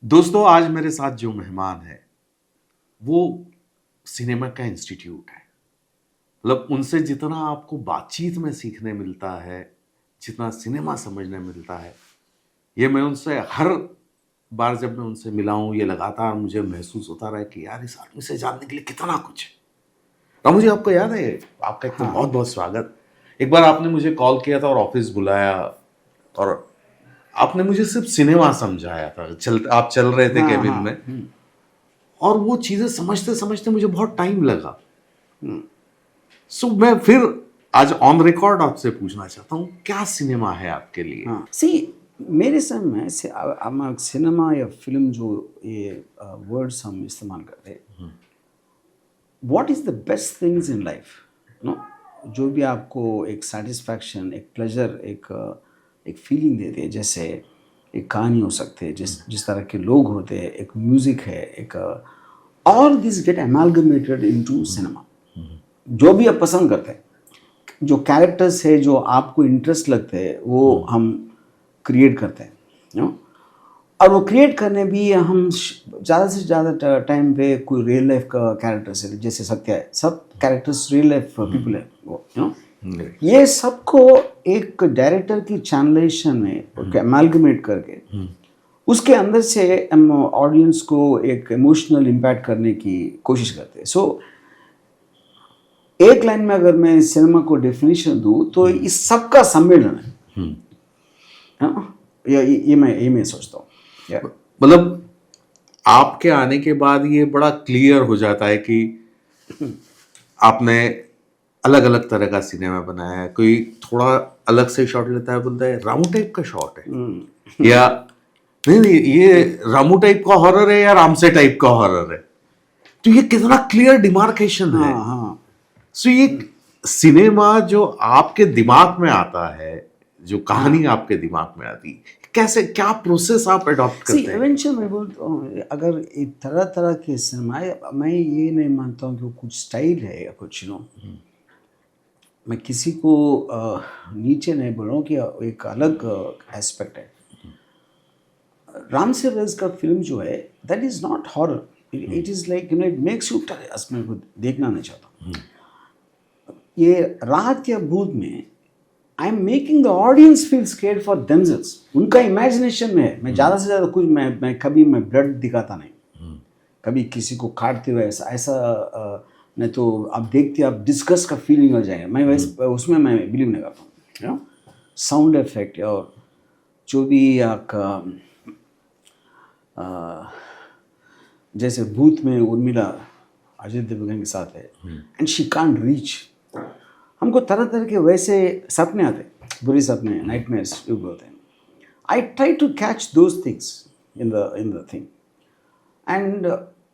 दोस्तों, आज मेरे साथ जो मेहमान है वो सिनेमा का इंस्टीट्यूट है। मतलब उनसे जितना आपको बातचीत में सीखने मिलता है, जितना सिनेमा समझने मिलता है, ये मैं उनसे हर बार जब मैं उनसे मिला हूँ, ये लगातार मुझे महसूस होता रहा है कि यार इस आदमी से जानने के लिए कितना कुछ है। रामू जी, आपको याद है, आपका एक तो हाँ बहुत बहुत स्वागत। एक बार आपने मुझे कॉल किया था और ऑफिस बुलाया, और आपने मुझे सिर्फ सिनेमा समझाया था। आप चल रहे थे हाँ केबिन हाँ में, और वो चीजें समझते समझते मुझे बहुत टाइम लगा। सो मैं फिर आज ऑन रिकॉर्ड आपसे पूछना चाहता हूँ, क्या सिनेमा है आपके लिए? हाँ सी मेरे समय में हम सिनेमा या फिल्म जो ये वर्ड्स हम इस्तेमाल करते हैं, what is the best things in life, no, जो भी आपको एक सेटिस्फैक्शन, एक प्लेजर, एक फीलिंग देते हैं। जैसे एक कहानी हो सकती है, जिस तरह के लोग होते हैं, एक म्यूज़िक है, एक all this get amalgamated into cinema. जो भी आप पसंद करते हैं, जो कैरेक्टर्स है, जो आपको इंटरेस्ट लगते हैं, वो हम क्रिएट करते हैं, यू नो। और वो क्रिएट करने भी हम ज़्यादा से ज़्यादा टाइम पे कोई रियल लाइफ का कैरेक्टर्स है, जैसे सत्या है, सब कैरेक्टर्स रियल लाइफ पीपल है वो, यू नो। ये सबको एक डायरेक्टर की चैनलाइजेशन में अमालगमेट करके उसके अंदर से हम ऑडियंस को एक इमोशनल इम्पैक्ट करने की कोशिश करते हैं। सो एक लाइन में अगर मैं सिनेमा को डेफिनेशन दूं तो इस सब का सम्मेलन है। हाँ? ये मैं सोचता हूँ। मतलब आपके आने के बाद ये बड़ा क्लियर हो जाता है कि आपने अलग अलग तरह का सिनेमा बनाया है। कोई थोड़ा अलग से शॉट लेता है, बोलता है रामू टाइप का शॉट है, या नहीं नहीं ये रामू टाइप का हॉरर है या रामसे टाइप का हॉरर है। तो ये कितना क्लियर डिमार्केशन है। हाँ हाँ सो ये सिनेमा जो आपके दिमाग में आता है, जो कहानी आपके दिमाग में आती, कैसे, क्या प्रोसेस आप अडॉप्ट सी करते हैं? एवेंचुअल मैं बोलता हूँ, अगर तरह तरह के सिनेमा, मैं ये नहीं मानता हूँ कि वो कुछ स्टाइल है या कुछ, नो। मैं किसी को नीचे नहीं बोल रहा हूँ कि एक अलग एस्पेक्ट है। राम से रस का फिल्म जो है, that is not horror, it is like, you know, it makes you, मैं को देखना नहीं चाहता। ये राहत या भूत में I am making the audience feel scared for themselves. उनका इमेजिनेशन में है। मैं ज़्यादा से ज़्यादा कुछ मैं कभी मैं ब्लड दिखाता नहीं, कभी किसी को काटते हुए ऐसा ऐसा नहीं तो आप देखते आप डिस्कस का फीलिंग हो जाएगा। मैं वैसे उसमें मैं बिलीव नहीं करता हूँ, यू नो। साउंड इफेक्ट और जो भी आपका जैसे भूत में उर्मिला अजय देवगन के साथ है, एंड शी कांट रीच। हमको तरह तरह के वैसे सपने आते, बुरे सपने, नाइटमेयर्स जो होते हैं। I try to catch those things in the thing, and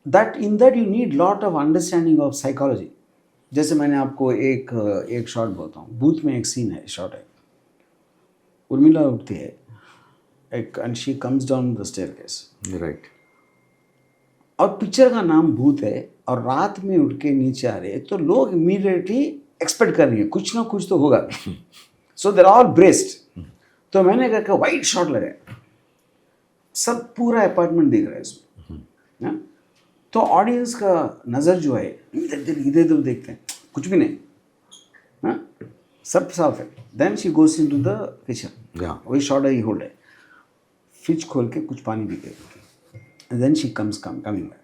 that you need lot of understanding of psychology. जैसे मैंने आपको एक शॉट बोलता हूँ, भूत में एक सीन है, शॉट है, उर्मिला उठती है एक, and she comes down the staircase, right. और पिक्चर का नाम भूत है, और रात में उठ के नीचे आ रहे हैं, तो लोग इमीडिएटली एक्सपेक्ट कर रही है कुछ ना कुछ तो होगा। सो देर ऑल ब्रेस्ड। तो मैंने करके वाइट शॉट लगाया, सब पूरा अपार्टमेंट दिख रहा है इसमें, तो ऑडियंस का नज़र जो है इधर इधर देखते हैं, कुछ भी नहीं, हाँ, सब साफ है। Then she goes into the kitchen, वही शॉट है, होल्ड है, फ्रिज खोल के कुछ पानी पी के, देन शी कमिंग बैक,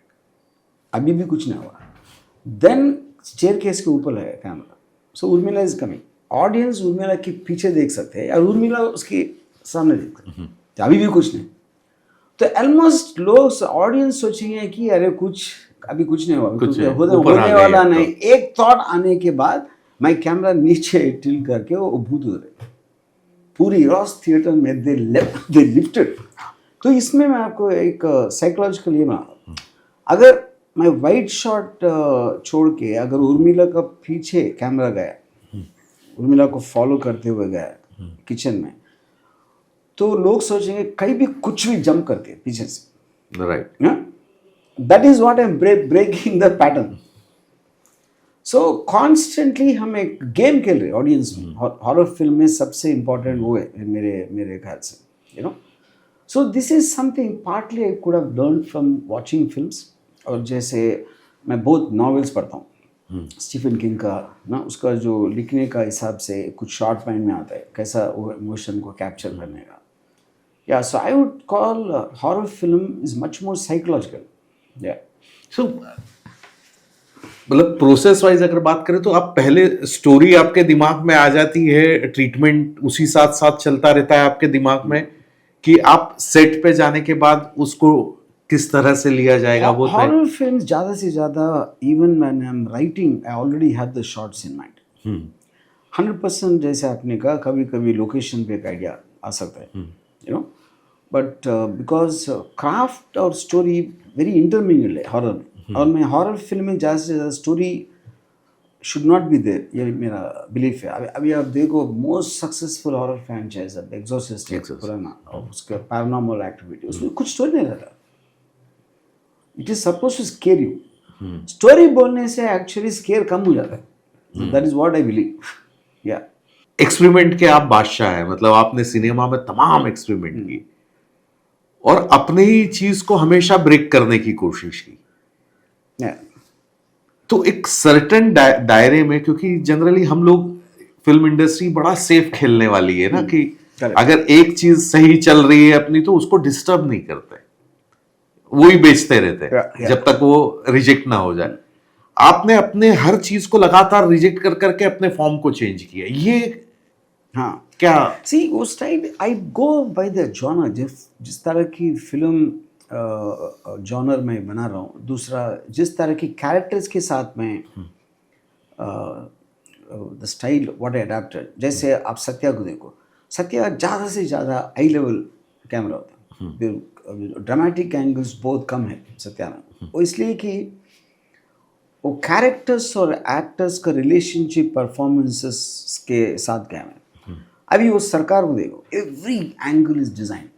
अभी भी कुछ नहीं हुआ। देन स्टेयरकेस के ऊपर है camera, so Urmila is coming, audience Urmila के पीछे देख सकते हैं और उर्मिला उसके सामने देख सकते हैं, अभी भी कुछ नहीं। तो ऑलमोस्ट लोग, ऑडियंस सोचेंगे कि अरे कुछ अभी कुछ नहीं हुआ, होने वाला नहीं। एक थॉट आने के बाद मैं कैमरा नीचे टिल्ट करके वो भूत उतरे, पूरी रॉस थिएटर में दे लिफ्टेड। तो इसमें मैं आपको एक साइकोलॉजिकल ये बना, अगर मैं वाइट शॉट छोड़ के अगर उर्मिला का पीछे कैमरा गया, उर्मिला को फॉलो करते हुए गया किचन में, तो लोग सोचेंगे कहीं भी कुछ भी जंप करके पीछे से, right. That is what I am breaking the pattern. So constantly हम एक गेम खेल रहे ऑडियंस में। हॉरर फिल्म में सबसे इंपॉर्टेंट वो है मेरे ख्याल से, you know. So this is something partly I could have learned from watching films. और जैसे मैं बहुत नॉवेल्स पढ़ता हूँ स्टीफन किंग का ना, उसका जो लिखने का हिसाब से कुछ शॉर्ट माइंड में आता है कैसा वो इमोशन को कैप्चर करने का. Yeah so I would call horror film is much more psychological. Yeah so मतलब प्रोसेस वाइज अगर बात करें तो आप पहले स्टोरी आपके दिमाग में आ जाती है, ट्रीटमेंट उसी साथ साथ चलता रहता है आपके दिमाग में, कि आप सेट पे जाने के बाद उसको किस तरह से लिया जाएगा वो हॉरर फिल्म ज़्यादा से ज़्यादा even when I am writing I already have the shots in mind. 100% जैसे आपने कहा कभी कभी लोकेशन पे एक आइडिया आ सकता है, you know, but because craft और स्टोरी वेरी इंटरमिंगल्ड है हॉरर. और मैं हॉरर फिल्म में ज़्यादा से ज़्यादा story should not be there, ये मेरा बिलीफ है. अभी आप देखो मोस्ट सक्सेसफुल हॉरर फ्रैंचाइज अब एक्सोर्सिस्ट पुराना और उसका पैरानॉर्मल एक्टिविटी, उसमें कुछ स्टोरी नहीं रहता. It is suppose to scare you. Story बोलने से एक्चुअली स्केयर कम हो जाता है. That is what I believe. या एक्सपेरिमेंट के आप बादशाह हैं, मतलब आपने सिनेमा में तमाम एक्सपेरिमेंट किए और अपने ही चीज को हमेशा ब्रेक करने की कोशिश की. तो एक सर्टेन दायरे में, क्योंकि जनरली हम लोग फिल्म इंडस्ट्री बड़ा सेफ खेलने वाली है ना, कि अगर एक चीज सही चल रही है अपनी तो उसको डिस्टर्ब नहीं करते, वही बेचते रहते हैं जब तक वो रिजेक्ट ना हो जाए. आपने अपने हर चीज को लगातार रिजेक्ट कर करके अपने फॉर्म को चेंज किया. ये हाँ क्या सी वो style I go by the genre. जिस तरह की फिल्म जॉनर में बना रहा हूँ, दूसरा जिस तरह की कैरेक्टर्स के साथ में the style what I adapted. जैसे आप सत्या को देखो, सत्या ज़्यादा से ज़्यादा हाई लेवल कैमरा होता है, ड्रामेटिक एंगल्स बहुत कम है सत्या में. वो इसलिए कि वो कैरेक्टर्स और एक्टर्स का रिलेशनशिप परफॉर्मेंसेस के साथ कैम है. अभी वो सरकार को देखो, एवरी एंगल इज डिज़ाइन,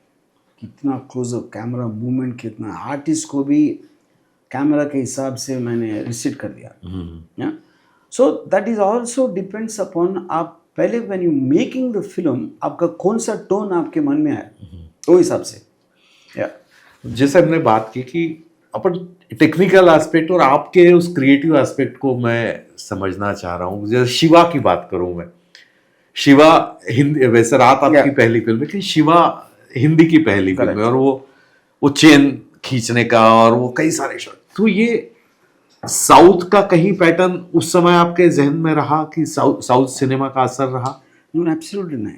कितना क्लोजअप कैमरा मूवमेंट, कितना आर्टिस्ट को भी कैमरा के हिसाब से मैंने रिसेट कर दिया. सो that is also depends upon आप पहले when you making the film आपका कौन सा टोन आपके मन में आया वो हिसाब से. जैसे हमने बात की कि अपन टेक्निकल एस्पेक्ट और आपके उस क्रिएटिव एस्पेक्ट को मैं समझना चाह रहा हूँ. जैसे शिवा की बात करूँ मैं, शिवा हिंदी, वैसे रात आपकी पहली फिल्म है, लेकिन शिवा हिंदी की पहली फिल्म है और वो चेन खींचने का और वो कई सारे शॉट. तो ये साउथ का कहीं पैटर्न उस समय आपके जहन में रहा कि साउथ सिनेमा का असर रहा? नो एब्सोल्युटली नहीं.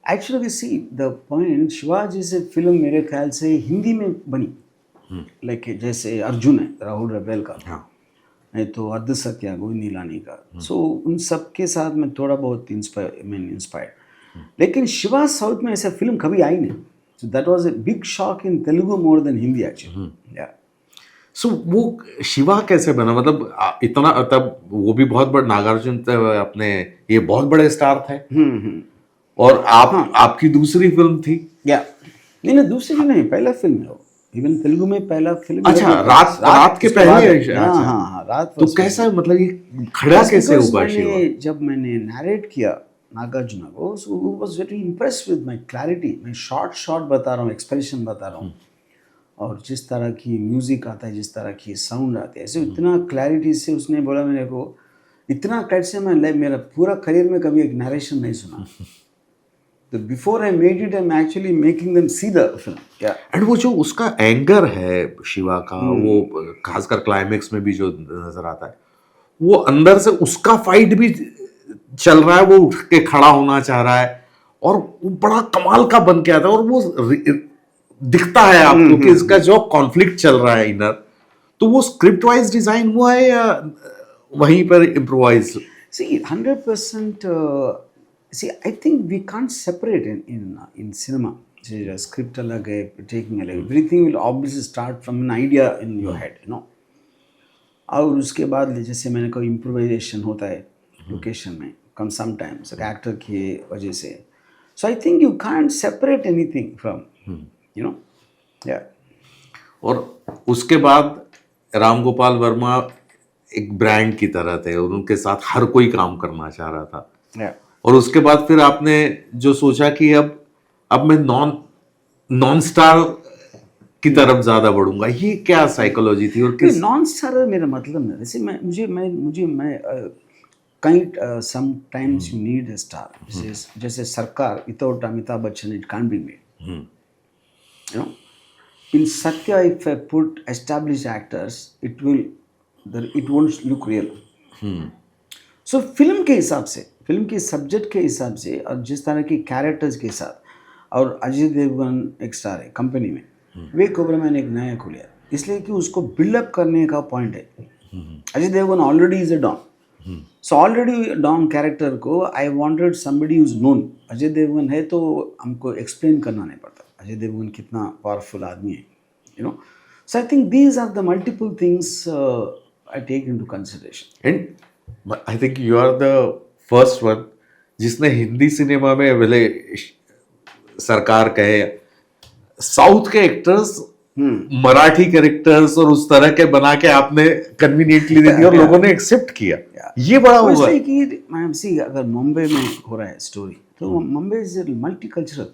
Actually see the point, Shivaji से फिल्म मेरे ख्याल से हिंदी में बनी, लाइक जैसे अर्जुन है राहुल रवेल का, नहीं तो अर्ध सत्या गोविंद नीलानी का. सो उन सब के साथ में थोड़ा बहुत इंस्पायर्ड. लेकिन शिवा साउथ में ऐसा फिल्म कभी आई नहीं. So that was a big shock in Telugu more than Hindi actually. या सो वो शिवा कैसे बना? मतलब इतना, तब वो भी बहुत बड़ा नागार्जुन अपने ये बहुत बड़े स्टार थे और आपकी दूसरी फिल्म थी. या नहीं दूसरी नहीं, पहला फिल्म है वो. इवन तेलुगु में पहला फिल्म. अच्छा, रात के पहले. हाँ रात. तो कैसा, मतलब ये खड़ा कैसे हुआ शिवा? जब मैंने नरेट किया नागार्जुन को, so he was very impressed with my clarity. मैं शॉर्ट बता रहा हूँ, एक्सप्रेशन बता रहा हूँ, और जिस तरह की म्यूजिक आता है, जिस तरह की साउंड आते हैं, ऐसे इतना क्लैरिटी से उसने बोला मेरे को, इतना क्लैरिटी से मैं मेरा पूरा करियर में कभी एक नरेशन नहीं सुना. तो before I made it I am actually making them see the film. And वो जो उसका एंगर है शिवा का, वो खासकर क्लाइमेक्स में भी जो नजर आता है, वो अंदर से उसका फाइट भी चल रहा है, वो उठ के खड़ा होना चाह रहा है और वो बड़ा कमाल का बन के आता है और वो दिखता है आपको कि इसका जो कॉन्फ्लिक्ट चल रहा है इनर. तो वो स्क्रिप्ट वाइज डिजाइन हुआ है या वहीं पर improvise? See, 100%. See, I think we can't separate in cinema. See, a script alag hai, taking alag. Everything will obviously start from an idea in your head, you know. और उसके बाद जैसे मैंने कहा इम्प्रोवाइजेशन होता है लोकेशन में कम sometimes actor की वजह से. So I think you can't separate anything from, you know. Yeah और उसके बाद राम गोपाल वर्मा एक ब्रांड की तरह थे और उनके साथ हर कोई काम करना चाह रहा था. और उसके बाद फिर आपने जो सोचा कि अब मैं नॉन नॉन स्टार की तरफ ज्यादा बढ़ूंगा, ये क्या साइकोलॉजी थी और किस? नॉन स्टार मेरा मतलब नहीं, जैसे मैं कई sometimes you need a star, जैसे सरकार without Amitabh Bachchan it can't be made, you know. In Satya, if I put established actors, it won't look real. So film के हिसाब से, फिल्म के सब्जेक्ट के हिसाब से और जिस तरह की कैरेक्टर्स के साथ, और अजय देवगन एक स्टार है कंपनी में, वे कोबरामैन एक नया खुलिया, इसलिए कि उसको बिल्डअप करने का पॉइंट है. Ajay Devgn already is a don, so already don character को I wanted somebody who is known. Ajay Devgn है तो हमको एक्सप्लेन करना नहीं पड़ता अजय देवगन कितना पावरफुल आदमी है, you know. So I think these are the multiple things I take into consideration. And I think you are the first one जिसने हिंदी सिनेमा में भले सरकार कहे, साउथ के एक्टर्स मराठी कैरेक्टर्स और उस तरह के बना के आपने कन्वीनियंटली दे दिया और लोगों ने एक्सेप्ट किया. ये बड़ा हुआ कि मैम सी, अगर मुंबई में हो रहा है स्टोरी, तो मुंबई इज मल्टी कल्चरल,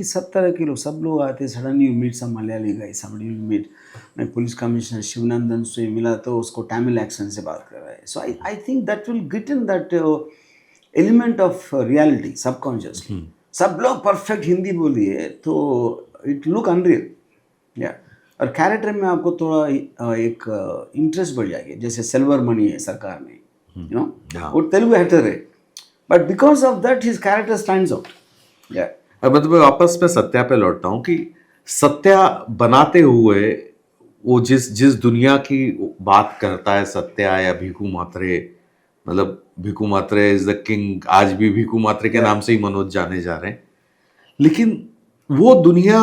सब तरह के लोग, सब लोग आते हैं. Suddenly you meet some Malayali guy, somebody you meet, मैं पुलिस कमिश्नर शिवनंदन से मिला तो उसको तमिल एक्सेंट से बात कर रहा है. So I think that will get in that element of reality subconsciously. सब लोग परफेक्ट हिंदी बोलिए तो इट लुक अनरियल. या और कैरेक्टर में आपको थोड़ा एक इंटरेस्ट बढ़ जाएगी. जैसे सिल्वर मनी है सरकार में, यू नो, वो तेलुगु एक्टर है, but because of that his character stands out. मतलब मैं वापस में सत्या पे लौटता हूँ कि सत्या बनाते हुए वो जिस दुनिया की बात करता है सत्या या भीखू मात्रे, मतलब भीखू मात्रे इज द किंग, आज भी भीखू मात्रे के नाम से ही मनोज जाने जा रहे हैं, लेकिन वो दुनिया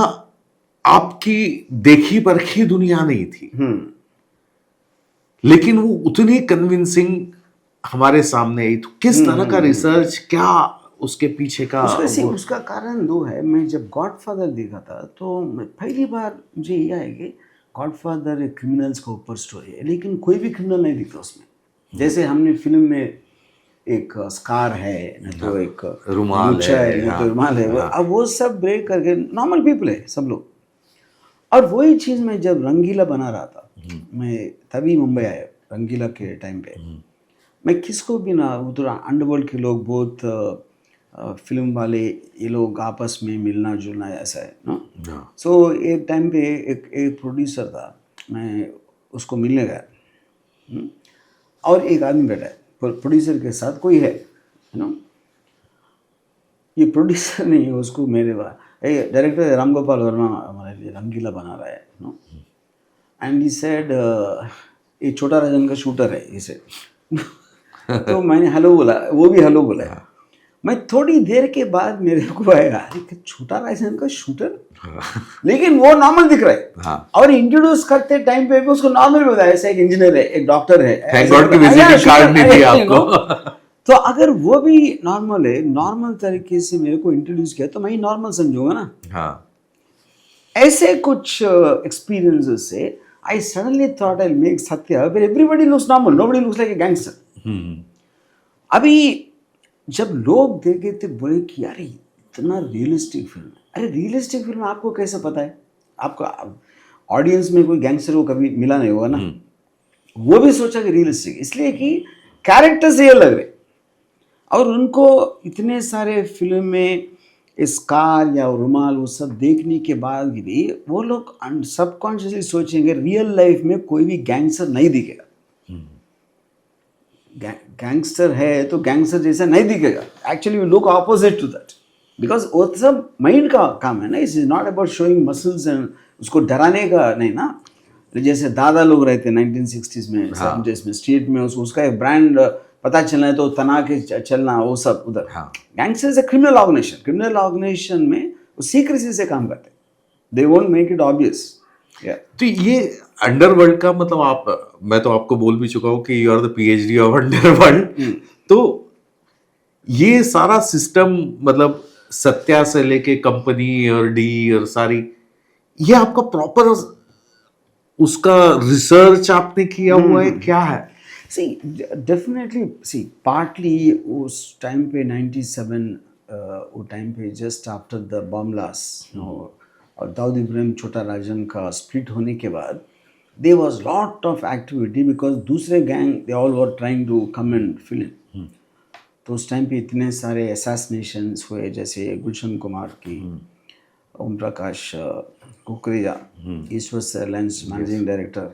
आपकी देखी परखी दुनिया नहीं थी. लेकिन वो उतनी कन्विंसिंग हमारे सामने आई. तो किस तरह का रिसर्च, क्या उसके पीछे का उसका कारण दो है. मैं जब गॉडफादर देखा था तो पहली बार मुझे ये आया कि गॉडफादर एक क्रिमिनल्स का ऊपर स्टोरी है, लेकिन कोई भी क्रिमिनल नहीं दिखता उसमें. जैसे हमने फिल्म में एक स्कार है न तो एक रुमाल है, न तो रुमाल है, अब वो सब ब्रेक करके नॉर्मल पीपल है सब लोग. और वही चीज़ मैं जब रंगीला बना रहा था, मैं तभी मुंबई आया रंगीला के टाइम पे, मैं किसको भी ना, उधर अंडरवर्ल्ड के लोग बहुत फिल्म वाले, ये लोग आपस में मिलना जुलना ऐसा है ना. सो एक टाइम पे एक प्रोड्यूसर था, मैं उसको मिलने गया और एक आदमी बैठा है प्रोड्यूसर के साथ, कोई है ना. ये प्रोड्यूसर नहीं है, उसको मेरे डायरेक्टर राम गोपाल वर्मा हमारे लिए रंगीला बना रहा है नो. एंड ही सेड ये छोटा राजन का शूटर है इसे. तो मैंने हेलो बोला, वो भी हेलो बोला. मैं थोड़ी देर के बाद मेरे को आया कि छोटा राजन का शूटर, लेकिन वो नॉर्मल दिख रहा है. और इंट्रोड्यूस करते टाइम पे भी उसको नॉर्मल बताया, ऐसा एक इंजीनियर है, एक डॉक्टर है. थैंक गॉड कि विजिटिंग कार्ड नहीं दिया आपको. तो अगर वो भी नॉर्मल है, नॉर्मल तरीके से मेरे को इंट्रोड्यूस किया तो मैं ही नॉर्मल समझूंगा ना. हाँ. ऐसे कुछ एक्सपीरियंसेस से I suddenly thought I make Satya where everybody looks normal, nobody looks like a gangster. अभी जब लोग देखे थे बोले कि यार इतना रियलिस्टिक फिल्म है. अरे रियलिस्टिक फिल्म आपको कैसे पता है? आपका ऑडियंस में कोई गैंगस्टर को कभी मिला नहीं होगा ना. वो भी सोचा कि रियलिस्टिक, इसलिए कि कैरेक्टर्स रियल लग रहे, और उनको इतने सारे फिल्म में स्कार या रुमाल वो सब देखने के बाद भी वो लोग सबकॉन्शियसली सोचेंगे रियल लाइफ में कोई भी गैंगस्टर नहीं दिखेगा. गैंगस्टर है तो गैंगस्टर जैसा नहीं दिखेगा. Actually we look opposite to that, because वो सब माइंड का काम है ना. It is not about showing muscles and उसको डराने का नहीं ना. जैसे दादा लोग रहते 1960s में, 70s में स्ट्रीट में, उसका एक ब्रांड पता चलना है तो तना के चलना, वो सब उधर. Gangster is a criminal organisation. Criminal organisation में वो सीक्रेसी से काम करते, they won't make it obvious. तो ये अंडरवर्ल्ड का मतलब मैं तो आपको बोल भी चुका हूँ कि you are the PhD of underworld. तो ये सारा सिस्टम, मतलब सत्या से लेके कंपनी और डी और सारी, ये आपका प्रॉपर उसका रिसर्च आपने किया हुआ है, क्या है? See, definitely, see, partly उस टाइम पे 97 वो टाइम पे just after the bomb blast, और दाऊद इब्राहिम छोटा राजन का स्प्लिट होने के बाद there was lot of activity because दूसरे gang they all were trying to come and fill in. तो उस टाइम पे इतने सारे assassinations हुए, जैसे गुलशन कुमार की, Om Prakash Kukreja, east airlines managing director,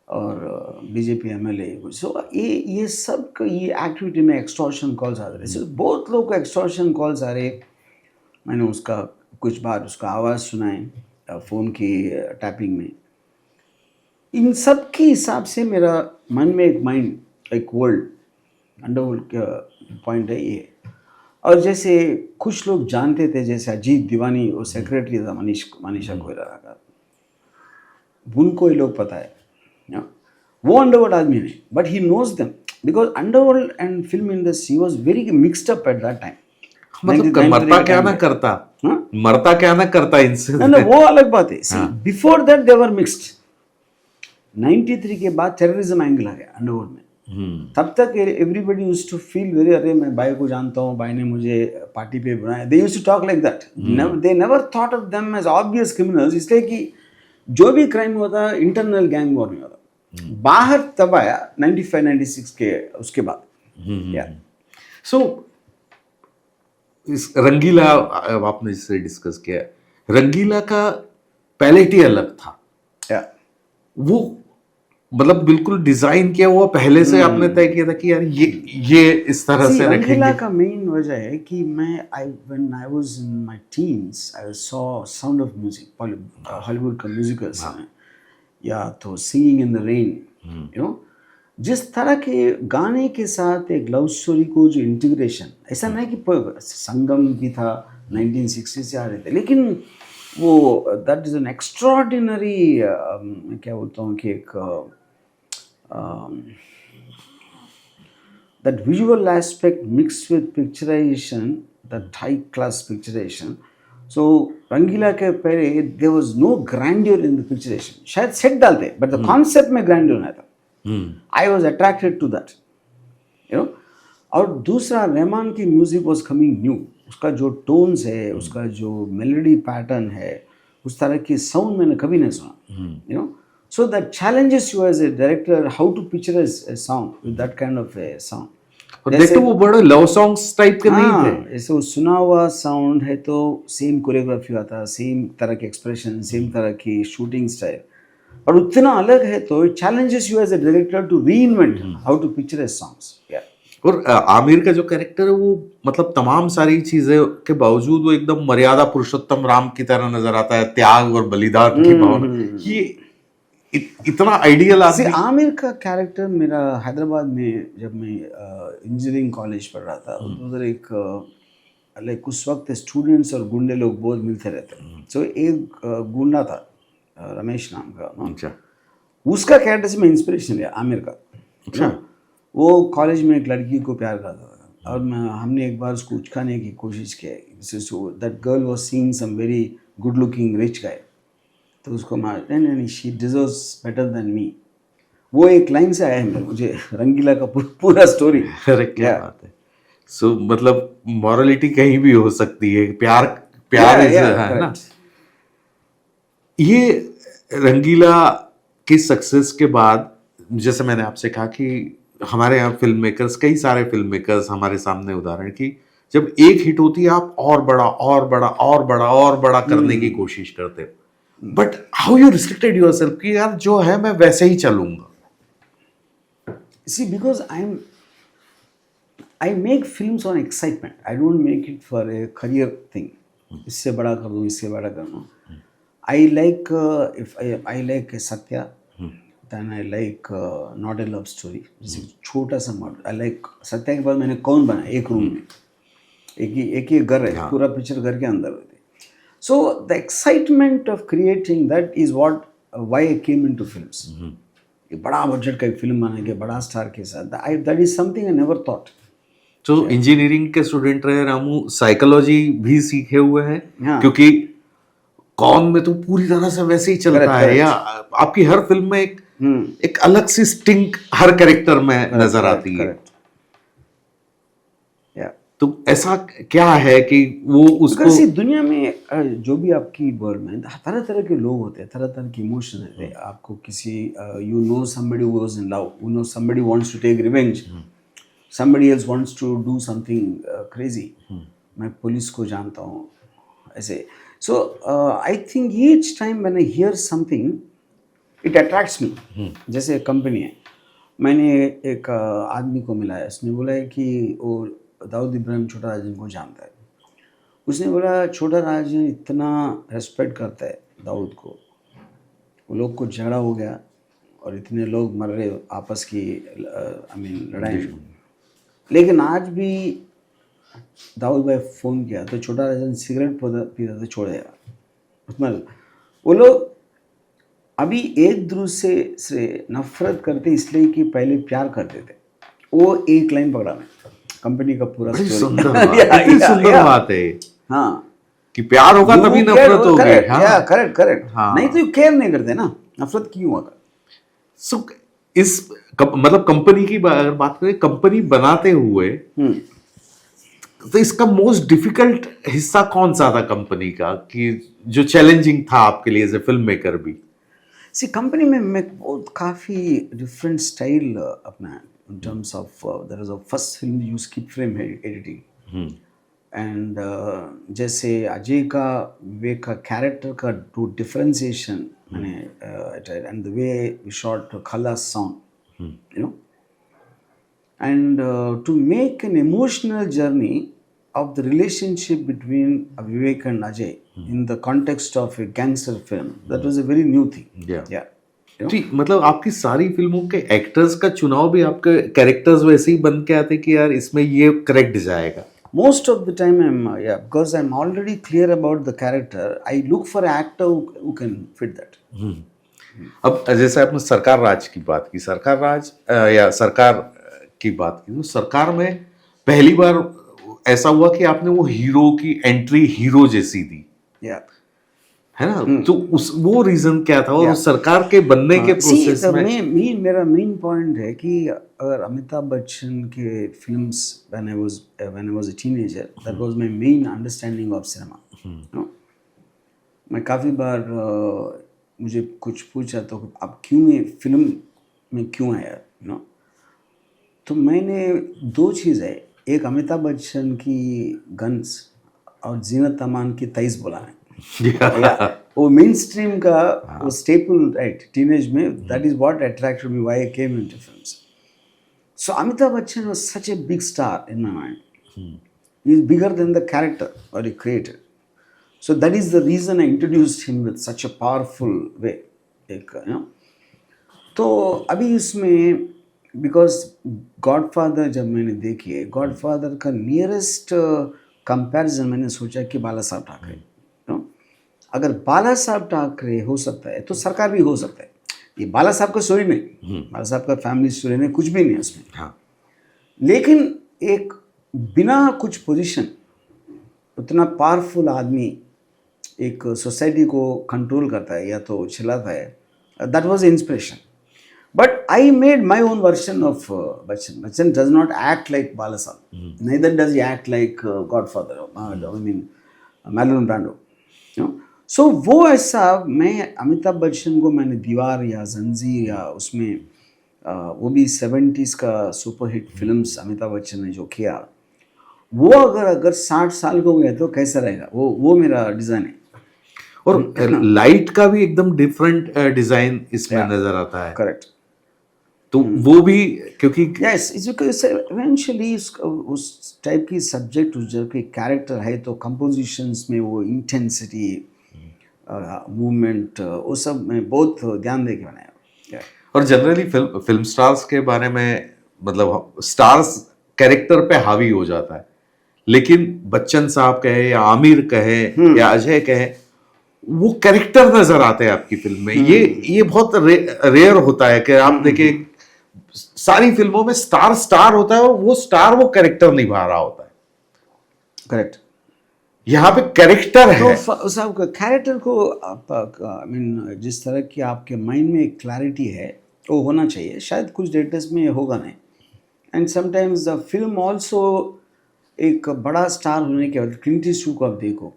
और बीजेपी एमएलए. सो ये सब ये एक्टिविटी में एक्सटॉर्शन कॉल्स आ रहे, बहुत लोग को एक्सटॉर्शन कॉल्स आ रहे. मैंने उसका कुछ बार उसका आवाज़ सुनाए फ़ोन की टैपिंग में. इन सब के हिसाब से मेरा मन में एक माइंड, एक वर्ल्ड, अंडरवर्ल्ड का पॉइंट है ये. और जैसे कुछ लोग जानते थे, जैसे अजीत दीवानी, वो सेक्रेटरी था मनीषा कोइराला का, उनको ये लोग पता है, वो अंडरवर्ल्ड आदमी नहीं, but he knows them because underworld and film industry was very mixed up at that time. मतलब मरता क्या ना करता, मरता क्या ना करता इनसे, ना वो अलग बात है. Before that they were mixed. 93 के बाद टेररिज्म एंगल आ गया अंडरवर्ल्ड में. तब तक everybody used to feel very, अरे मैं बाई को जानता हूँ, बाई ने मुझे पार्टी पे बुलाया. They used to talk like that. They never thought of them as obvious criminals. इसलिए कि जो भी क्राइम होता इंटरनल गैंग वॉर नहीं होता. बाहर तब आया 95-96 के उसके बाद. सो इस रंगीला आपने जिससे डिस्कस किया, रंगीला का पैलेट ही अलग था. वो मतलब बिल्कुल डिजाइन किया हुआ पहले से आपने तय किया था कि यार ये इस तरह से रखेंगे. रंगीला का मेन वजह है कि मैं when I was in my teens I saw sound of music, Hollywood का म्यूजिकल्स या तो singing in the rain, you know, जिस तरह के गाने के साथ एक लव स्टोरी को जो इंटीग्रेशन, ऐसा नहीं कि संगम भी था 1960 से आ रहे थे, लेकिन वो दैट इज एन एक्स्ट्रॉर्डिनरी, क्या बोलता हूँ कि एक that visual aspect mixed with picturisation, that high class picturisation. So Rangeela के पहले there was no grandeur in the picturisation. शायद सेट डालते बट द कॉन्सेप्ट में ग्रैंडियर नहीं था. I was attracted to that, you know. और दूसरा, रहमान की म्यूजिक वॉज कमिंग न्यू. उसका जो टोन्स है, उसका जो मेलोडी पैटर्न है, उस तरह की साउंड मैंने कभी नहीं सुना, you know. So that challenges you as a director how to picturise a song with that kind of a sound. जैसे वो बड़े लव सॉन्ग्स टाइप के नहीं थे. जैसे वो सुना हुआ साउंड है तो सेम कोरियोग्राफी आता, सेम तरह के एक्सप्रेशन, सेम तरह की शूटिंग स्टाइल, और उतना अलग है तो it challenges you as a director to reinvent how to picturise songs. और आमिर का जो कैरेक्टर है वो मतलब तमाम सारी चीजें के बावजूद वो एकदम मर्यादा पुरुषोत्तम राम की तरह नजर आता है, त्याग और बलिदान की भावना. ये इतना आइडियल आदमी. आमिर का कैरेक्टर मेरा हैदराबाद में जब मैं इंजीनियरिंग कॉलेज पढ़ रहा था, उधर एक लाइक उस वक्त स्टूडेंट्स और गुंडे लोग बहुत मिलते रहते. सो एक गुंडा था रमेश नाम का. अच्छा. उसका कैरेक्टर से मैं इंस्पिरेशन लिया आमिर का. अच्छा. वो कॉलेज में एक लड़की को प्यार करता था और हमने एक बार उसको उचकाने की कोशिश की. That girl was seeing some very good looking rich guy, तो उसको मार, नहीं she deserves better than me. वो एक लाइन से आया है मुझे रंगीला का पूरा स्टोरी. क्या बात है. सो मतलब मॉरलिटी कहीं भी हो सकती है, प्यार है ना. ये रंगीला की सक्सेस के बाद, जैसे मैंने आपसे कहा कि हमारे यहाँ फिल्म मेकर्स, कई सारे फिल्म मेकर्स हमारे सामने उदाहरण की, जब एक हिट होती है आप और बड़ा और बड़ा और बड़ा और बड़ा करने की कोशिश करते हो. But how you restricted yourself कि यार जो है मैं वैसे ही चलूंगा. See because I make films on excitement. I don't make it for a career thing. इससे बड़ा कर दूँ, इससे बड़ा कर दूँ. I like if I like Satya, then I like not a love story. छोटा सा मॉडल. I like सत्या के बाद मैंने कौन बना, एक रूम में एक ही घर है, पूरा पिक्चर घर के अंदर होती. So the excitement of creating that is what why I came into films. एक बड़ा बजट का एक फिल्म बनाएंगे बड़ा स्टार के साथ. That is something I never thought. तो इंजीनियरिंग के स्टूडेंट रहे रामू, साइकोलॉजी भी सीखे हुए हैं. क्योंकि कौन में तो पूरी तरह से वैसे ही चलता है, या आपकी हर फिल्म में एक अलग सी स्टिंग हर कैरेक्टर में नजर आती है. तो ऐसा क्या है कि वो उसको Because see, दुनिया में जो भी आपकी वर्ल्ड में तरह तरह के लोग होते हैं, तरह तरह के इमोशन होते हैं. आपको किसी you know somebody who was in love, you know somebody wants to take revenge, somebody else wants to do something crazy. मैं पुलिस को जानता हूँ ऐसे. So I think each time when I hear something, it attracts me. जैसे company है, मैंने एक आदमी को मिला है, उसने बोला है कि वो दाऊद इब्राहिम छोटा राजन को जानता है. उसने बोला छोटा राजन इतना रेस्पेक्ट करता है दाऊद को, वो लोग को झगड़ा हो गया और इतने लोग मर रहे आपस की लड़ाई में, लेकिन आज भी दाऊद भाई फ़ोन किया तो छोटा राजन सिगरेट पीता तो छोड़ देगा. मतलब वो लोग अभी एक दूसरे से नफरत करते इसलिए कि पहले प्यार करते थे. वो एक लाइन पकड़ा मैं, कंपनी का पूरा बड़ी story. सुंदर बात, Yeah, इतनी yeah, सुंदर yeah. बात है हाँ, कि प्यार होगा तभी नफरत होगी. हाँ, करेक्ट. हाँ. नहीं तो केयर नहीं करते ना, नफरत क्यों होगा. सो मतलब कंपनी की अगर बात करें, कंपनी बनाते हुए तो इसका मोस्ट डिफिकल्ट हिस्सा कौन सा था कंपनी का, कि जो चैलेंजिंग था आपके लिए एज ए फिल्म मेकर भी? सी कंपनी में मैं बहुत काफ़ी डिफरेंट स्टाइल अपना in terms of that was a first film you skip frame editing. And जैसे अजय का विवेक का कैरेक्टर का टू डिफरेंशिएशन मैंने and the way we shot Khallas song, you know, and to make an emotional journey of the relationship between Vivek and Ajay in the context of a gangster film, that was a very new thing. Yeah. You know? ठीक, मतलब आपकी सारी फिल्मों के actors का चुनाव भी आपके कैरेक्टर्स वैसे ही बन के आते कि यार इसमें ये करेक्ट जाएगा? Most of the time because I'm already clear about the character, I look for an actor who can fit that. अब जैसे आपने सरकार राज की बात की, सरकार राज या सरकार की बात की, तो सरकार में पहली बार ऐसा हुआ कि आपने वो हीरो की एंट्री हीरो जैसी दी, Yeah. है ना? तो उस वो रीजन क्या था, और सरकार के बनने के प्रोसेस में मेरा मेन पॉइंट है कि अगर अमिताभ बच्चन के films when I was a teenager, that was my main understanding of cinema. You know? मैं काफ़ी बार मुझे कुछ पूछा तो आप क्यों ये फिल्म में क्यों आया, यू नो, तो मैंने दो चीज़ है, एक अमिताभ बच्चन की गन्स और जीनत अमान की तेईस बोला है. वो मेन स्ट्रीम का वो स्टेपल राइट टीनेज में, that is what attracted me, why I came into films. So Amitabh Bachchan was such a big star in my mind. He is bigger than the character और he created. So that is the reason I introduced him with such a powerful way. एक you no, तो अभी इसमें because godfather जब मैंने देखी है, godfather का नियरेस्ट कंपैरिजन मैंने सोचा कि बाला साहब ठाकरे. अगर बाला साहब ठाकरे हो सकता है तो सरकार भी हो सकता है. ये बाला साहब का स्टोरी नहीं, बाला साहब का फैमिली स्टोरी नहीं, कुछ भी नहीं उसमें. हाँ. लेकिन एक बिना कुछ पोजीशन उतना पावरफुल आदमी एक सोसाइटी को कंट्रोल करता है या तो चलाता है, that was inspiration. But I made my own version of Bachchan. Bachchan does not act like Bala Sahab, neither does he act like Godfather, I mean Marlon Brando, you know. So वो ऐसा मैं अमिताभ बच्चन को मैंने दीवार या जंजीर या उसमें वो भी 70s का सुपरहिट फिल्म्स अमिताभ बच्चन ने जो किया, वो अगर 60 साल को हो गया तो कैसा रहेगा, वो मेरा डिज़ाइन है. और लाइट का भी एकदम डिफरेंट डिजाइन इसमें नजर आता है. करेक्ट. तो वो भी क्योंकि यस इट्स बिकॉज इवेंचुअली उस टाइप की सब्जेक्ट उस टाइप की कैरेक्टर है तो कंपोजिशंस में वो इंटेंसिटी मूवमेंट वो सब में बहुत ध्यान दे के बनाया. और जनरली फिल्म स्टार्स के बारे में, मतलब स्टार्स कैरेक्टर पे हावी हो जाता है, लेकिन बच्चन साहब कहे या आमिर कहे या अजय कहे, वो कैरेक्टर नजर आते हैं आपकी फिल्म में. ये बहुत रेयर होता है कि आप देखिए सारी फिल्मों में स्टार होता है और वो स्टार वो कैरेक्टर निभा रहा होता है. करेक्ट. यहाँ पे कैरेक्टर है. तो साहब कैरेक्टर को आई मीन जिस तरह की आपके माइंड में एक क्लैरिटी है वो होना चाहिए. शायद कुछ डायरेक्टर्स में होगा नहीं. And sometimes the film also एक बड़ा स्टार होने के बाद क्लिंट ईस्टवुड को आप देखो,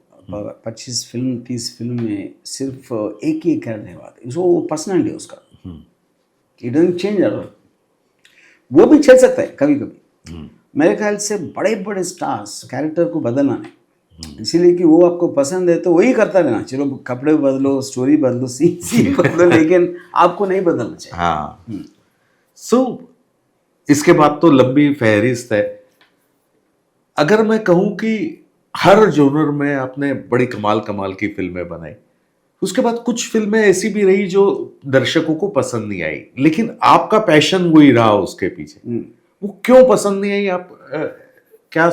25 फिल्म 30 फिल्म में सिर्फ एक ही कैरेक्टर निभाते, वो पर्सनैलिटी है उसका, it doesn't change at all. वो भी चल सकता है कभी कभी, मेरे ख्याल से बड़े बड़े स्टार्स कैरेक्टर को बदलना नहीं, इसीलिए कि वो आपको पसंद है तो वही करता रहना, चलो कपड़े बदलो, स्टोरी बदलो, सीन बदलो, लेकिन आपको नहीं बदलना चाहिए। हाँ। सो इसके बाद तो लंबी फहरिस्त है। अगर मैं कहूं कि हर जोनर में आपने बड़ी कमाल कमाल की फिल्में बनाई, उसके बाद कुछ फिल्में ऐसी भी रही जो दर्शकों को पसंद नहीं आई, लेकिन आपका पैशन वही रहा उसके पीछे, वो क्यों पसंद नहीं आई? आप क्या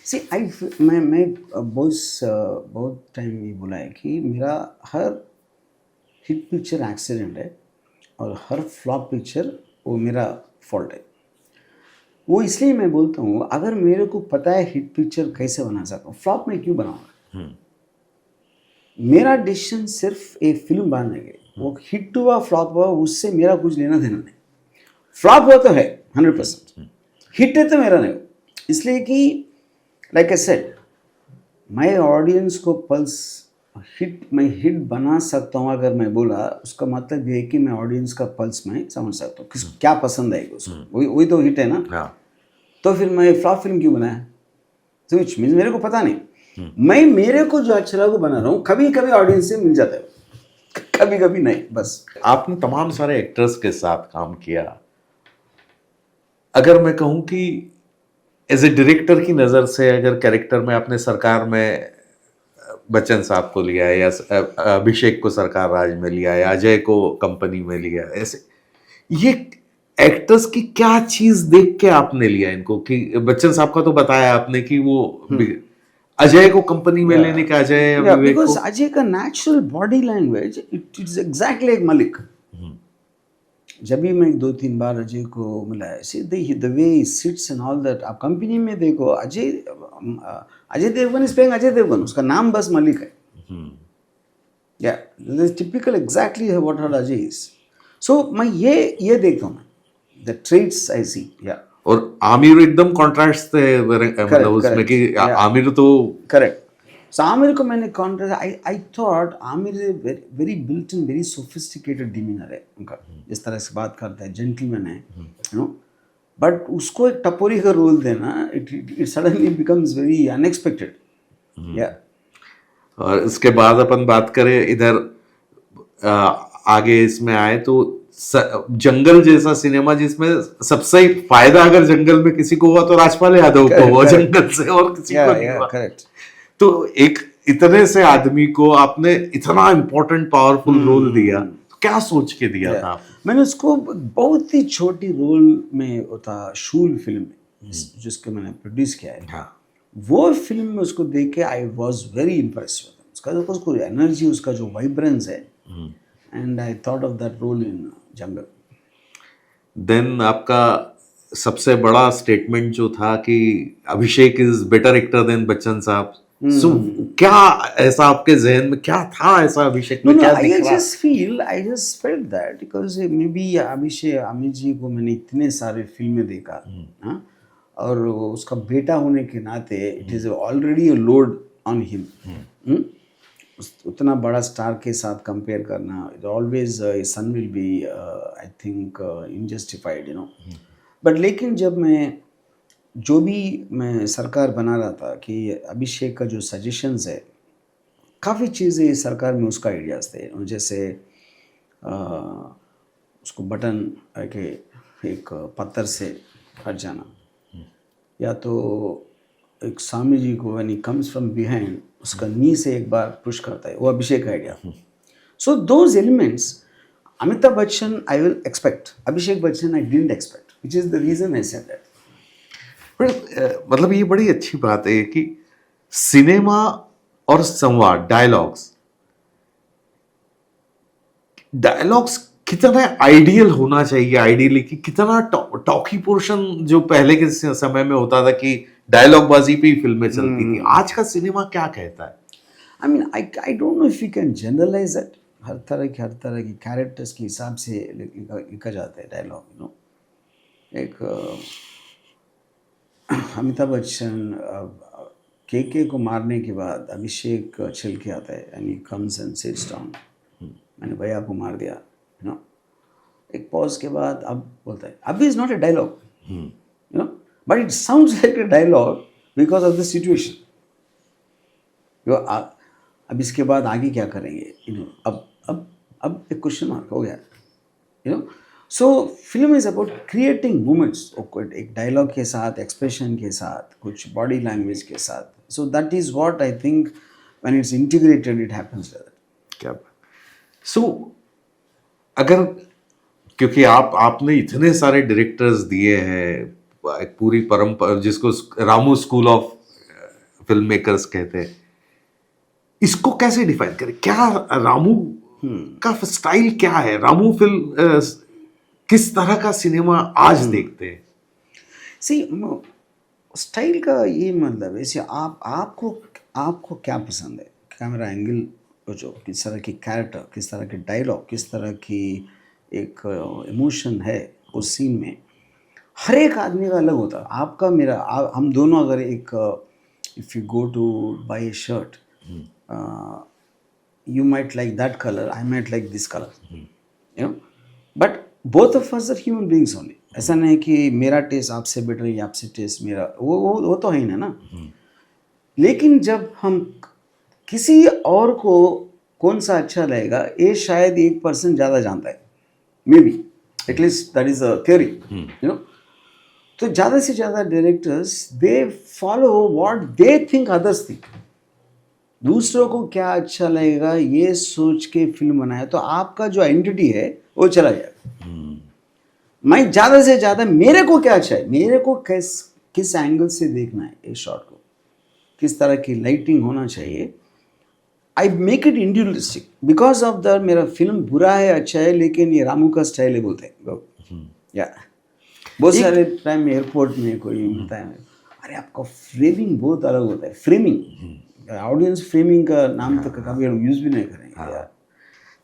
सी आई मैं बहुत टाइम ये बोला है कि मेरा हर हिट पिक्चर एक्सीडेंट है और हर फ्लॉप पिक्चर वो मेरा फॉल्ट है। वो इसलिए मैं बोलता हूँ, अगर मेरे को पता है हिट पिक्चर कैसे बना सकता हूँ, फ्लॉप में क्यों बनाऊंगा? मेरा डिसीजन सिर्फ एक फिल्म बनाने के, वो हिट हुआ फ्लॉप हुआ उससे मेरा कुछ लेना देना नहीं। फ्लॉप हुआ तो है 100%, हिट है तो मेरा नहीं। इसलिए कि लाइक आई सेड, मैं ऑडियंस को पल्स मैं हिट बना सकता हूँ अगर मैं बोला, उसका मतलब ये है कि मैं ऑडियंस का पल्स मैं समझ सकता हूँ, किस क्या पसंद आएगा उसको, वही तो हिट है ना। तो फिर मैं फ्लॉप फिल्म क्यों बनाया? तो विच मीन्स मेरे को पता नहीं, मैं मेरे को जो अच्छा लगा वो बना रहा हूँ। कभी कभी ऑडियंस से मिल जाता है, कभी कभी नहीं, बस। आपने तमाम सारे एक्टर्स के साथ काम किया, अगर मैं कहूं कि एज ए डायरेक्टर की नजर से, अगर कैरेक्टर में आपने सरकार में बच्चन साहब को लिया है, या अभिषेक को सरकार राज में लिया है, या अजय को कंपनी में लिया, ऐसे ये एक्टर्स की क्या चीज देख के आपने लिया इनको? कि बच्चन साहब का तो बताया आपने कि वो अजय को कंपनी में लेने का, अजय या विवेक को, अजय का natural body language it is exactly like Malik. जब भी मैं 2-3 बार अजय को मिला है, see the way he sits and all that. आप कंपनी में देखो, अजय देवगन इज प्लेइंग अजय देवगन, उसका नाम बस मलिक है। या टिपिकल एग्जैक्टली व्हाट हर अजय इज। सो मैं ये देखता हूँ, द ट्रेड्स आई सी। या और आमिर एकदम कॉन्ट्रास्ट थे, मतलब उसमें कि आमिर तो करेक्ट। सो आमिर को मैंने contrast, I thought Aamir very built in, very sophisticated demeanour है उनका, जिस तरह से बात करता है, जेंटलमैन है, यू नो। बट उसको एक टपोरी का रोल देना, it suddenly becomes very unexpected. या और इसके बाद अपन बात करें इधर आगे इसमें आए तो जंगल जैसा सिनेमा, जिसमें सबसे फायदा अगर जंगल में किसी को हुआ तो राजपाल यादव को हुआ, जंगल से और किसी को नहीं हुआ। करेक्ट। तो एक इतने से आदमी को आपने इतना इंपॉर्टेंट पावरफुल रोल दिया, तो क्या सोच के दिया था? मैंने उसको बहुत ही छोटी रोल में था, शूल फिल्म में जिसको मैंने प्रोड्यूस किया है। हाँ। वो फिल्म में उसको देख के I was very impressed with उसका एनर्जी, उसका जो वाइब्रेंस है, and I thought of that role in Jungle. Then आपका सबसे बड़ा स्टेटमेंट जो था कि Abhishek is better actor than Bachchan Sahab, so क्या ऐसा आपके जहन में क्या था ऐसा अभिषेक में? क्या I just felt that because maybe अभिषेक आमिर जी को मैंने इतने सारे फिल्में देखा, हाँ, और उसका बेटा होने के नाते it is already a load on him. उतना बड़ा स्टार के साथ कंपेयर करना, always son will be I think injustified, you know. But लेकिन जब जो भी मैं सरकार बना रहा था कि अभिषेक का जो सजेशंस है, काफ़ी चीज़ें सरकार में उसका आइडियाज़ थे, जैसे उसको बटन एक पत्थर से हट जाना, या तो एक स्वामी जी को when he comes from behind उसका नी से एक बार पुश करता है, वो अभिषेक का idea. So those elements Amitabh Bachchan I will expect, Abhishek Bachchan I didn't expect, which is the reason I said that. मतलब ये बड़ी अच्छी बात है कि सिनेमा और संवाद, डायलॉग्स कितना आइडियल होना चाहिए, आइडियली कि कितना टॉकी पोर्शन जो पहले के समय में होता था कि डायलॉग बाजी पे ही फिल्में चलती थी, आज का सिनेमा क्या कहता है? I mean I don't know if you can generalise it. हर तरह की कैरेक्टर्स के हिसाब से लिखा जाता है डायलॉग, यू नो। एक अमिताभ बच्चन के को मारने के बाद अभिषेक चल के आता है and he comes and seats down, मैंने भैया को मार दिया, यू नो. एक पॉज के बाद अब बोलता है, अभी is not a dialogue, you know, but it sounds like a dialogue because of the situation. अब इसके बाद आगे क्या करेंगे, यू नो. अब एक क्वेश्चन मार्क हो गया, you know. So film is about creating moments, एक डायलॉग के साथ, एक्सप्रेशन के साथ, कुछ बॉडी लैंग्वेज के साथ. सो that is what I think when it's integrated it happens like that. क्या सो अगर, क्योंकि आपने इतने सारे डायरेक्टर्स दिए हैं, एक पूरी परंपरा जिसको Ramu school of film makers कहते हैं, इसको कैसे डिफाइन करें? क्या रामू का स्टाइल क्या है? रामू फिल्म किस तरह का सिनेमा आज देखते हैं? सी स्टाइल का ये मतलब ऐसे आपको क्या पसंद है, कैमरा एंगल, जो किस तरह की कैरेक्टर, किस तरह के डायलॉग, किस तरह की एक इमोशन है उस सीन में, हर एक आदमी का अलग होता है. आपका मेरा हम दोनों अगर एक if you go to buy a shirt, you might like that color, I might like this color, you know, but both of us are human beings only. ऐसा नहीं कि मेरा टेस्ट आपसे बेटर या आपसे टेस्ट मेरा, वो तो है ही ना. लेकिन जब हम किसी और को कौन सा अच्छा लगेगा, ये शायद 1% ज़्यादा जानता है, may be, at least that is a theory, you know. तो ज़्यादा से ज़्यादा directors they follow what they think others think. दूसरों को क्या अच्छा लगेगा ये सोच के फिल्म बनाए तो आपका जो आइडेंटिटी है वो चला जाएगा. मैं ज़्यादा से ज़्यादा मेरे को क्या अच्छा है, मेरे को किस एंगल से देखना है इस शॉट को, किस तरह की लाइटिंग होना चाहिए, I make it individualistic. Because of the मेरा फिल्म बुरा है अच्छा है लेकिन ये रामू का स्टाइल है बोलते हैं. या बहुत सारे टाइम एयरपोर्ट में कोई मिलता है, अरे आपका फ्रेमिंग बहुत अलग होता है. फ्रेमिंग, ऑडियंस फ्रेमिंग का नाम तो कभी यूज भी नहीं करेंगे यार.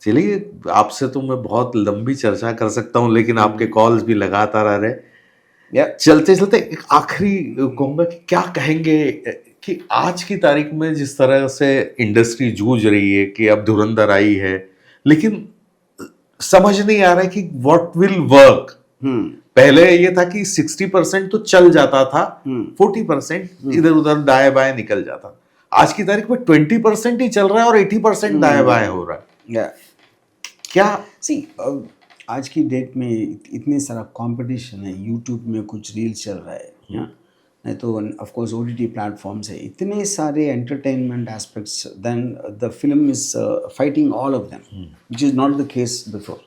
चलिए, आपसे तो मैं बहुत लंबी चर्चा कर सकता हूँ, लेकिन आपके कॉल्स भी लगातार आ रहे. चलते चलते एक आखिरी कहूँगा कि क्या कहेंगे कि आज की तारीख में जिस तरह से इंडस्ट्री जूझ रही है कि अब धुरंधर आई है, लेकिन समझ नहीं आ रहा है कि व्हाट विल वर्क. पहले ये था कि 60% तो चल जाता था, 40% इधर उधर दाएं बाएं निकल जाता. आज की तारीख में 20% ही चल रहा है और 80% दाएं बाएं हो रहा है. क्या सी आज की डेट में इतने सारा कंपटीशन है, यूट्यूब में कुछ रील्स चल रहा है, नहीं तो ऑफ कोर्स ओटीटी प्लेटफॉर्म्स है, इतने सारे entertainment aspects, then the film is fighting all of them, which is not the case before.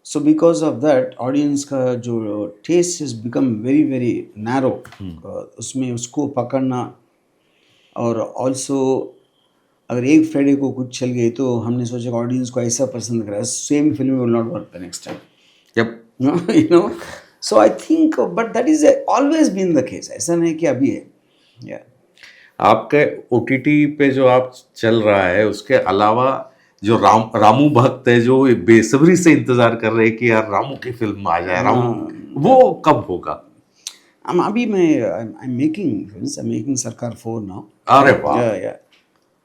So because of that audience का जो taste is become very very narrow. उसमें उसको पकड़ना, और also अगर एक फ्राइडे को कुछ चल गई तो हमने सोचा ऑडियंस को ऐसा पसंद करा, same film will not work the next time. You know, so I think but that is always been the case, ऐसा नहीं कि अभी है. आपके ओटीटी पे जो आप चल रहा है, उसके अलावा जो रामू भक्त है जो बेसब्री से इंतजार कर रहे हैं कि यार रामू की फिल्म आ जाए, रामू, वो कब होगा? अभी I'm making films. I'm making Sarkar 4 now. अरे वाह. Yeah.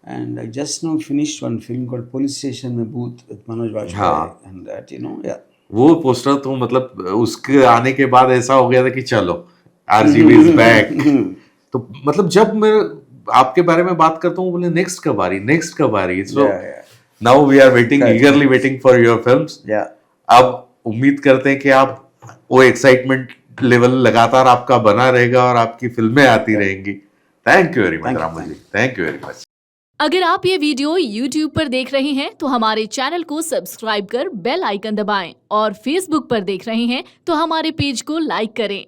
And I just now finished one film called Police Station में Booth with Manoj Bajpayee. And that, you know, yeah. वो पोस्टर तो मतलब उसके आने के बाद ऐसा हो गया था कि चलो RGB is back. तो मतलब जब मैं आपके बारे में बात करता हूँ, बोले नेक्स्ट कब आ रही. So now we are waiting, eagerly waiting for your films. Yeah. अब उम्मीद करते हैं कि आप वो एक्साइटमेंट लेवल लगातार आपका बना रहेगा और आपकी फिल्में आती रहेंगी. Thank you very much Ramu ji, thank you very much. अगर आप ये वीडियो YouTube पर देख रहे हैं तो हमारे चैनल को सब्सक्राइब कर बेल आइकन दबाएं, और Facebook पर देख रहे हैं तो हमारे पेज को लाइक करें.